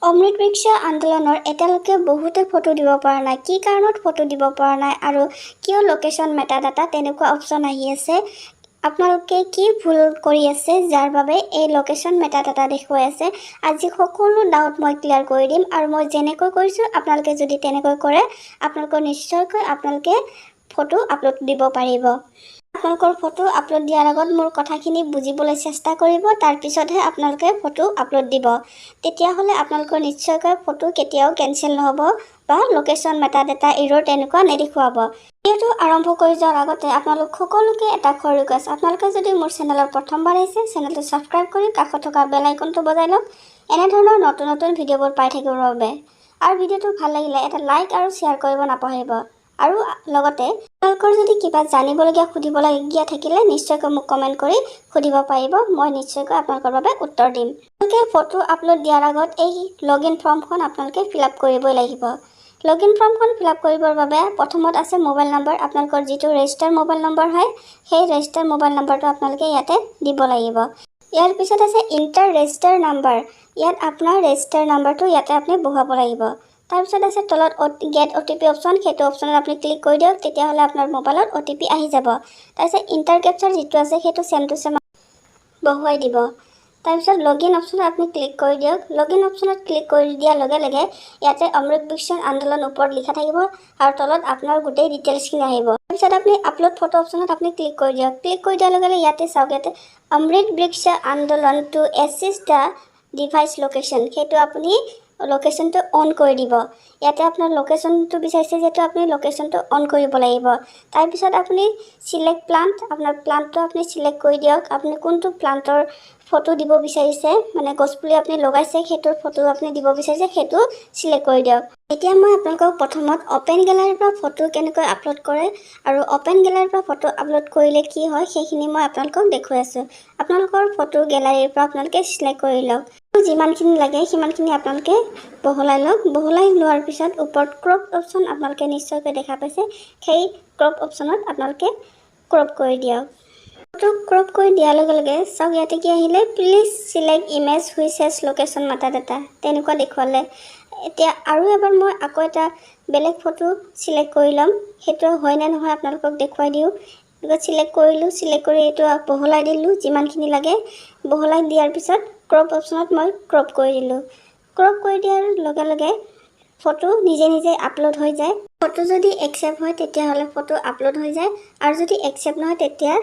অমৃত বৃক্ষ আন্দোলনৰ এতিয়ালৈকে বহুতে ফটো দিব পৰা নাই। কি কাৰণত ফটো দিব পৰা নাই আৰু কিয় লোকেশ্যন মেটাডাটা তেনেকুৱা অপশ্যন আহি আছে, আপোনালোকে কি ভুল কৰি আছে যাৰ বাবে এই লোকেশ্যন মেটাডাটা দেখুৱাই আছে। আজি সকলো ডাউট মই ক্লিয়াৰ কৰি দিম আৰু মই যেনেকৈ কৰিছোঁ আপোনালোকে যদি তেনেকৈ কৰে আপোনালোকৰ নিশ্চয়কৈ আপোনালোকে ফটো আপলোড দিব পাৰিব। আপোনালোকৰ ফটো আপলোড দিয়াৰ আগত মোৰ কথাখিনি বুজিবলৈ চেষ্টা কৰিব, তাৰপিছতহে আপোনালোকে ফটো আপলোড দিব। তেতিয়াহ'লে আপোনালোকৰ নিশ্চয়কৈ ফটো কেতিয়াও কেনচেল নহ'ব বা লোকেশ্যন মেটাডাটা এৰ'ৰ তেনেকুৱা নেদেখুৱাব। ভিডিঅ'টো আৰম্ভ কৰি যোৱাৰ আগতে আপোনালোক সকলোকে এটা ৰিকুৱেষ্ট, আপোনালোকে যদি মোৰ চেনেলৰ প্ৰথমবাৰ আহিছে চেনেলটো ছাবস্ক্ৰাইব কৰি কাষত থকা বেল আইকনটো বজাই লওক এনেধৰণৰ নতুন নতুন ভিডিঅ'বোৰ পাই থাকিবৰ বাবে। আৰু ভিডিঅ'টো ভাল লাগিলে এটা লাইক আৰু শ্বেয়াৰ কৰিব নাপাহৰিব। আৰু লগতে আপোনালোকৰ যদি কিবা জানিবলগীয়া সুধিবলগীয়া থাকিলে নিশ্চয়কৈ মোক কমেণ্ট কৰি সুধিব পাৰিব, মই নিশ্চয়কৈ আপোনালোকৰ বাবে উত্তৰ দিম। আপোনালোকে ফটো আপলোড দিয়াৰ আগত এই লগইন ফৰ্মখন আপোনালোকে ফিল আপ কৰিবই লাগিব। লগইন ফৰ্মখন ফিল আপ কৰিবৰ বাবে প্ৰথমত আছে মোবাইল নম্বৰ, আপোনালোকৰ যিটো ৰেজিষ্টাৰ মোবাইল নম্বৰ হয় সেই ৰেজিষ্টাৰ মোবাইল নম্বৰটো আপোনালোকে ইয়াতে দিব লাগিব। ইয়াৰ পিছত আছে ইণ্টাৰ ৰেজিষ্টাৰ নাম্বাৰ, ইয়াত আপোনাৰ ৰেজিষ্টাৰ নাম্বাৰটো ইয়াতে আপুনি বহুৱাব লাগিব। তাৰপিছত আছে তলত গেট OTP অপশ্যন, সেইটো অপশ্যনত আপুনি ক্লিক কৰি দিয়ক, তেতিয়াহ'লে আপোনাৰ মোবাইলত OTP আহি যাব। তাৰপিছত ইণ্টাৰ কেপচাৰ যিটো আছে সেইটো চেম টু চেম বহুৱাই দিব। তাৰপিছত লগইন অপশ্যনত আপুনি ক্লিক কৰি দিয়ক। লগইন অপশ্যনত ক্লিক কৰি দিয়াৰ লগে লগে ইয়াতে অমৃত বৃক্ষ আন্দোলন ওপৰত লিখা থাকিব আৰু তলত আপোনাৰ গোটেই ডিটেইলছখিনি আহিব। তাৰপিছত আপুনি আপলোড ফটো অপশ্যনত আপুনি ক্লিক কৰি দিয়ক। ক্লিক কৰি দিয়াৰ লগে লগে ইয়াতে চাওক, ইয়াতে Amrit Brikshya Andolan to assist the device location, সেইটো আপুনি লোকেশ্যনটো অন কৰি দিব। ইয়াতে আপোনাৰ লোকেশ্যনটো বিচাৰিছে যিহেতু আপুনি লোকেশ্যনটো অন কৰিব লাগিব। তাৰপিছত আপুনি চিলেক্ট প্লান্ট, আপোনাৰ প্লান্টটো আপুনি চিলেক্ট কৰি দিয়ক। আপুনি কোনটো প্লান্টৰ ফটো দিব বিচাৰিছে, মানে গছপুলি আপুনি লগাইছে সেইটোৰ ফটো আপুনি দিব বিচাৰিছে সেইটো চিলেক্ট কৰি দিয়ক। এতিয়া মই আপোনালোকক প্ৰথমত অপেন গেলাৰীৰ পৰা ফটো কেনেকৈ আপলোড কৰে আৰু অপেন গেলাৰীৰ পৰা ফটো আপলোড কৰিলে কি হয় সেইখিনি মই আপোনালোকক দেখুৱাই আছোঁ। আপোনালোকৰ ফটো গেলাৰীৰ পৰা আপোনালোকে চিলেক্ট কৰি লওক। যিমানখিনি লাগে সিমানখিনি আপোনালোকে বহলাই লওক। বহলাই লোৱাৰ পিছত ওপৰত ক্ৰপ অপশ্যন আপোনালোকে নিশ্চয়কৈ দেখা পাইছে, সেই ক্ৰপ অপশ্যনত আপোনালোকে ক্ৰপ কৰি দিয়ক। ফটো ক্ৰপ কৰি দিয়াৰ লগে লগে চাওক ইয়াতে কি আহিলে, please select image which has location metadata, তেনেকুৱা দেখুৱালে। এতিয়া আৰু এবাৰ মই আকৌ এটা বেলেগ ফটো চিলেক্ট কৰি ল'ম, সেইটো হয় নে নহয় আপোনালোকক দেখুৱাই দিওঁ। চিলেক্ট কৰিলোঁ, চিলেক্ট কৰি এইটো বহলাই দিলোঁ যিমানখিনি লাগে। বহলাই দিয়াৰ পিছত ক্ৰপ অপশ্যনত মই ক্ৰপ কৰি দিলোঁ। ক্ৰপ কৰি দিয়াৰ লগে লগে ফটো নিজে নিজে আপলোড হৈ যায়। ফটো যদি একচেপ্ট হয় তেতিয়াহ'লে ফটো আপলোড হৈ যায়, আৰু যদি একচেপ্ট নহয় তেতিয়া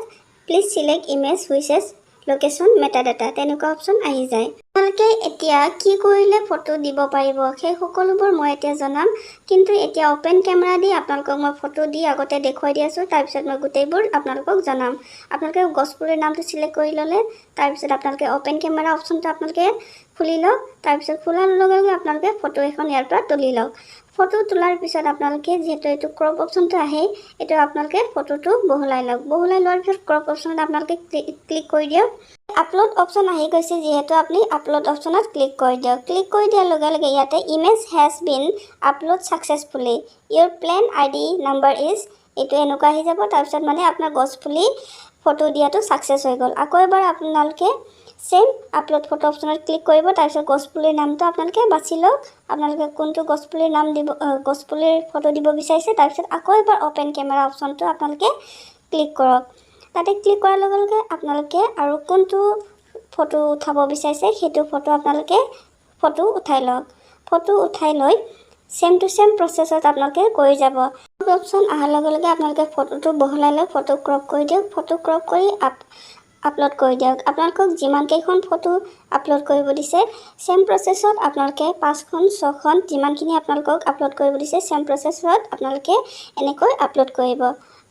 please select image which has location metadata তেনেকুৱা অপশ্যন আহি যায়। আপোনালোকে এতিয়া কি কৰিলে ফটো দিব পাৰিব সেই সকলোবোৰ মই এতিয়া জনাম, কিন্তু এতিয়া অপেন কেমেৰা দি আপোনালোকক মই ফটো দি আগতে দেখুৱাই দি আছোঁ, তাৰপিছত মই গোটেইবোৰ আপোনালোকক জনাম। আপোনালোকে গছপুলিৰ নামটো চিলেক্ট কৰি ল'লে, তাৰপিছত আপোনালোকে অপেন কেমেৰা অপশ্যনটো আপোনালোকে খুলি লওক। তাৰপিছত খোলাৰ লগে লগে আপোনালোকে ফটো এখন ইয়াৰ পৰা তুলি লওক। ফটো তোলাৰ পিছত আপোনালোকে যিহেতু এইটো ক্ৰপ অপশ্যনটো আহে, এইটো আপোনালোকে ফটোটো বহলাই লওক। বহলাই লোৱাৰ পিছত ক্ৰপ অপশ্যনত আপোনালোকে ক্লিক কৰি দিয়ক। আপলোড অপশ্যন আহি গৈছে যিহেতু আপুনি আপলোড অপশ্যনত ক্লিক কৰি দিয়ক। ক্লিক কৰি দিয়াৰ লগে লগে ইয়াতে image has been upload successfully, your plant ID number is, এইটো এনেকুৱা আহি যাব। তাৰপিছত মানে আপোনাৰ গছপুলি ফটো দিয়াটো ছাকচেছ হৈ গ'ল। আকৌ এবাৰ আপোনালোকে চেম আপলোড ফটো অপশ্যনত ক্লিক কৰিব, তাৰপিছত গছপুলিৰ নামটো আপোনালোকে বাছি লওক। আপোনালোকে কোনটো গছপুলিৰ নাম দিব, গছপুলিৰ ফটো দিব বিচাৰিছে, তাৰপিছত আকৌ এবাৰ অপেন কেমেৰা অপশ্যনটো আপোনালোকে ক্লিক কৰক। তাতে ক্লিক কৰাৰ লগে লগে আপোনালোকে আৰু কোনটো ফটো উঠাব বিচাৰিছে সেইটো ফটো আপোনালোকে ফটো উঠাই লওক। ফটো উঠাই লৈ চেম টু চেম প্ৰচেছত আপোনালোকে কৰি যাব। অপশ্যন অহাৰ লগে লগে আপোনালোকে ফটোটো বহলাই লৈ ফটো ক্ৰপ কৰি দিয়ক। ফটো ক্ৰপ কৰি আপলোড কৰি দিয়ক। আপোনালোকক যিমানকেইখন ফটো আপলোড কৰিব দিছে চেম প্ৰচেছত আপোনালোকে 5খন 6খন যিমানখিনি আপোনালোকক আপলোড কৰিব দিছে চেম প্ৰচেছত আপোনালোকে এনেকৈ আপলোড কৰিব।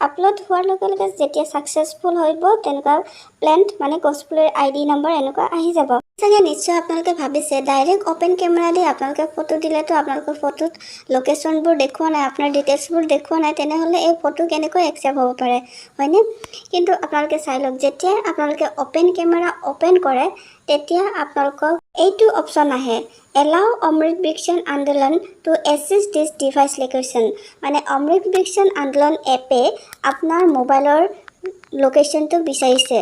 আপলোড হোৱাৰ লগে লগে যেতিয়া ছাকচেছফুল হ'ব তেনেকুৱা প্লেন্ট মানে গছপুলিৰ ID নম্বৰ এনেকুৱা আহি যাব। চাগে নিশ্চয় আপোনালোকে ভাবিছে ডাইৰেক্ট অপেন কেমেৰা দি আপোনালোকে ফটো দিলেতো আপোনালোকৰ ফটোত লোকেশ্যনবোৰ দেখুওৱা নাই, আপোনাৰ ডিটেইলছবোৰ দেখুওৱা নাই, তেনেহ'লে এই ফটো কেনেকৈ একচেপ্ট হ'ব পাৰে, হয়নে? কিন্তু আপোনালোকে চাই লওক, যেতিয়াই আপোনালোকে অপেন কেমেৰা অপেন কৰে তেতিয়া আপোনালোকক এইটো অপশ্যন আহে, allow Amrit Brikshya Andolan to assist this device location, মানে অমৃত বৃক্ষ আন্দোলন এপে আপোনাৰ মোবাইলৰ লোকেশ্যনটো বিচাৰিছে।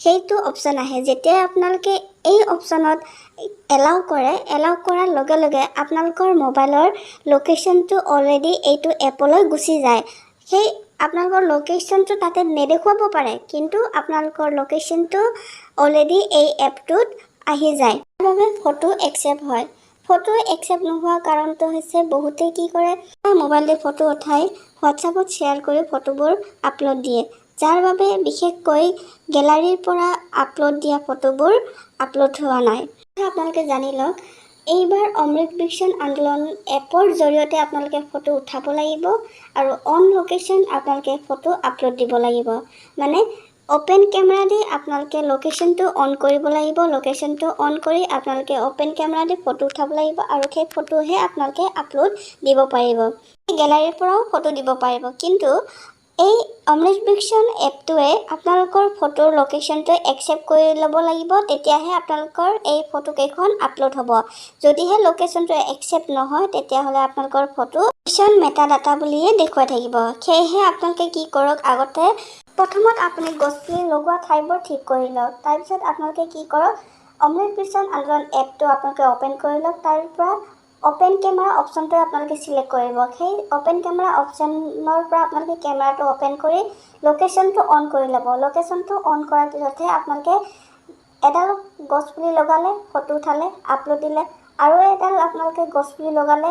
সেইটো অপশ্যন আহে। যেতিয়া আপোনালোকে এই অপশ্যনত এলাউ কৰাৰ লগে লগে আপোনালোকৰ মোবাইলৰ লোকেশ্যনটো অলৰেডি এইটো এপলৈ গুচি যায়। সেই আপোনালোকৰ লোকেশ্যনটো তাতে নেদেখুৱাব পাৰে, কিন্তু আপোনালোকৰ লোকেশ্যনটো অলৰেডি এই এপটোত আহি যায়। তাৰ বাবে ফটো একচেপ্ট হয়। ফটো একচেপ্ট নোহোৱা কাৰণটো হৈছে বহুতে কি কৰে, মোবাইলতে ফটো উঠাই হোৱাটছআপত শ্বেয়াৰ কৰি ফটোবোৰ আপলোড দিয়ে, যাৰ বাবে বিশেষকৈ গেলাৰীৰ পৰা আপলোড দিয়া ফটোবোৰ আপলোড হোৱা নাই। আপোনালোকে জানি লওক, এইবাৰ অমৃত বিকশন আন্দোলন এপৰ জৰিয়তে আপোনালোকে ফটো উঠাব লাগিব আৰু অন লোকেশ্যন আপোনালোকে ফটো আপলোড দিব লাগিব। মানে অপেন কেমেৰা দি আপোনালোকে লোকেশ্যনটো অন কৰিব লাগিব। লোকেশ্যনটো অন কৰি আপোনালোকে অপেন কেমেৰা দি ফটো উঠাব লাগিব আৰু সেই ফটোহে আপোনালোকে আপলোড দিব পাৰিব। গেলাৰীৰ পৰাও ফটো দিব পাৰিব, কিন্তু এই অমৃত বিকশন এপটোৱে আপোনালোকৰ ফটোৰ লোকেশ্যনটো একচেপ্ট কৰি ল'ব লাগিব, তেতিয়াহে আপোনালোকৰ এই ফটোকেইখন আপলোড হ'ব। যদিহে লোকেশ্যনটো একচেপ্ট নহয়, তেতিয়াহ'লে আপোনালোকৰ ফটো লোকেশ্যন মেটা ডাটা বুলিয়ে দেখুৱাই থাকিব। সেয়েহে আপোনালোকে কি কৰক, আগতে প্ৰথমত আপুনি গছপুলি লগোৱা ঠাইবোৰ ঠিক কৰি লওক। তাৰপিছত আপোনালোকে কি কৰক, অমৃত বিকশন আন্দোলন এপটো আপোনালোকে অ'পেন কৰি লওক। তাৰ পৰা অপেন কেমেৰা অপশ্যনটো আপোনালোকে চিলেক্ট কৰিব। সেই অপেন কেমেৰা অপশ্যনৰ পৰা আপোনালোকে কেমেৰাটো অ'পেন কৰি লোকেশ্যনটো অন কৰি ল'ব। লোকেশ্যনটো অন কৰাৰ পিছতহে আপোনালোকে এডাল গছপুলি লগালে, ফটো উঠালে, আপলোড দিলে, আৰু এডাল আপোনালোকে গছপুলি লগালে,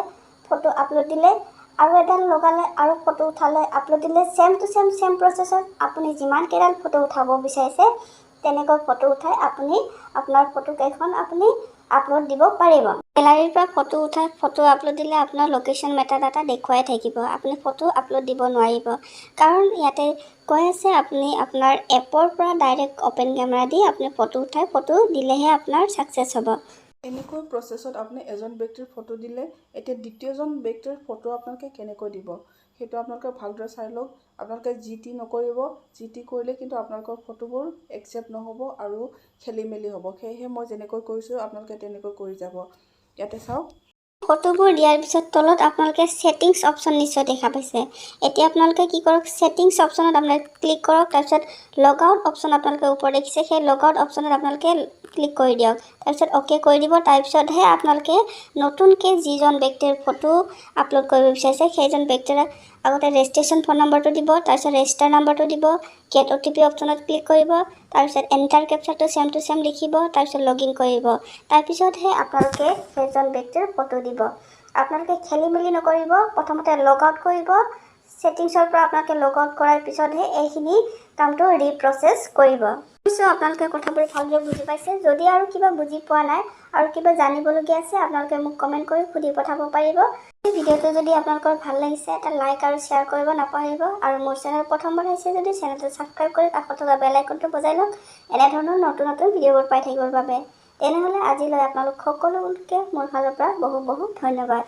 ফটো আপলোড দিলে, আৰু এডাল লগালে আৰু ফটো উঠালে, আপলোড দিলে। চেম টু চেম প্ৰচেছত আপুনি যিমানকেইডাল ফটো উঠাব বিচাৰিছে তেনেকৈ ফটো উঠাই আপুনি আপোনাৰ ফটোকেইখন আপুনি আপলোড দিব পাৰিব। গেলাৰীৰ পৰা ফটো উঠাই ফটো আপলোড দিলে আপোনাৰ লোকেশ্যন মেটা ডাটা দেখুৱাই থাকিব। আপুনি ফটো আপলোড দিব নোৱাৰিব, কাৰণ ইয়াতে কৈ আছে আপুনি আপোনাৰ এপৰ পৰা ডাইৰেক্ট অপেন কেমেৰা দি আপুনি ফটো উঠাই ফটো দিলেহে আপোনাৰ ছাকচেছ হ'ব। এনেকৈ প্ৰচেছত আপুনি এজন ব্যক্তিৰ ফটো দিলে, এতিয়া দ্বিতীয়জন ব্যক্তিৰ ফটো আপোনালোকে কেনেকৈ দিব সেইটো আপোনালোকে ভালদৰে চাই লওক। আপোনালোকে যি টি নকৰিব। যি টি কৰিলে কিন্তু আপোনালোকৰ ফটোবোৰ একচেপ্ট নহ'ব আৰু খেলি মেলি হ'ব। সেয়েহে মই যেনেকৈ কৰিছোঁ আপোনালোকে তেনেকৈ কৰি যাব। ইয়াতে চাওক, ফটোবোৰ দিয়াৰ পিছত তলত আপোনালোকে ছেটিংছ অপশ্যন নিশ্চয় দেখা পাইছে। এতিয়া আপোনালোকে কি কৰক, ছেটিংছ অপশ্যনত আপোনালোকে ক্লিক কৰক। তাৰপিছত লগ আউট অপশ্যন আপোনালোকে ওপৰত দেখিছে, সেই লগ আউট অপশ্যনত আপোনালোকে ক্লিক কৰি দিয়ক। তাৰপিছত অ'কে কৰি দিব। তাৰপিছতহে আপোনালোকে নতুনকৈ যিজন ব্যক্তিৰ ফটো আপলোড কৰিব বিচাৰিছে সেইজন ব্যক্তিৰ আগতে ৰেজিষ্ট্ৰেশ্যন ফোন নম্বৰটো দিব, তাৰপিছত ৰেজিষ্টাৰ নম্বৰটো দিব, গেট OTP অপশ্যনত ক্লিক কৰিব, তাৰপিছত এণ্টাৰ কেপচাৰটো চেম টু চেম লিখিব, তাৰপিছত লগ ইন কৰিব। তাৰপিছতহে আপোনালোকে সেইজন ব্যক্তিৰ ফটো দিব। আপোনালোকে খেলি মেলি নকৰিব। প্ৰথমতে লগ আউট কৰিব। ছেটিংছৰ পৰা আপোনালোকে লগ আউট কৰাৰ পিছতহে এইখিনি কামটো ৰিপ্ৰচেছ কৰিব। আপোনালোকে কথাবোৰ ভালদৰে বুজি পাইছে। যদি আৰু কিবা বুজি পোৱা নাই আৰু কিবা জানিবলগীয়া আছে আপোনালোকে মোক কমেণ্ট কৰি সুধি পঠাব পাৰিব। এই ভিডিঅ'টো যদি আপোনালোকৰ ভাল লাগিছে এটা লাইক আৰু শ্বেয়াৰ কৰিব নাপাহৰিব, আৰু মোৰ চেনেল প্ৰথমবাৰ হৈছে যদি চেনেলটো ছাবস্ক্ৰাইব কৰি কাষত থকা বেল আইকনটো বজাই লওক এনেধৰণৰ নতুন নতুন ভিডিঅ'বোৰ পাই থাকিবৰ বাবে। তেনেহ'লে আজিলৈ আপোনালোক সকলোকে মোৰ ফালৰ পৰা বহু ধন্যবাদ।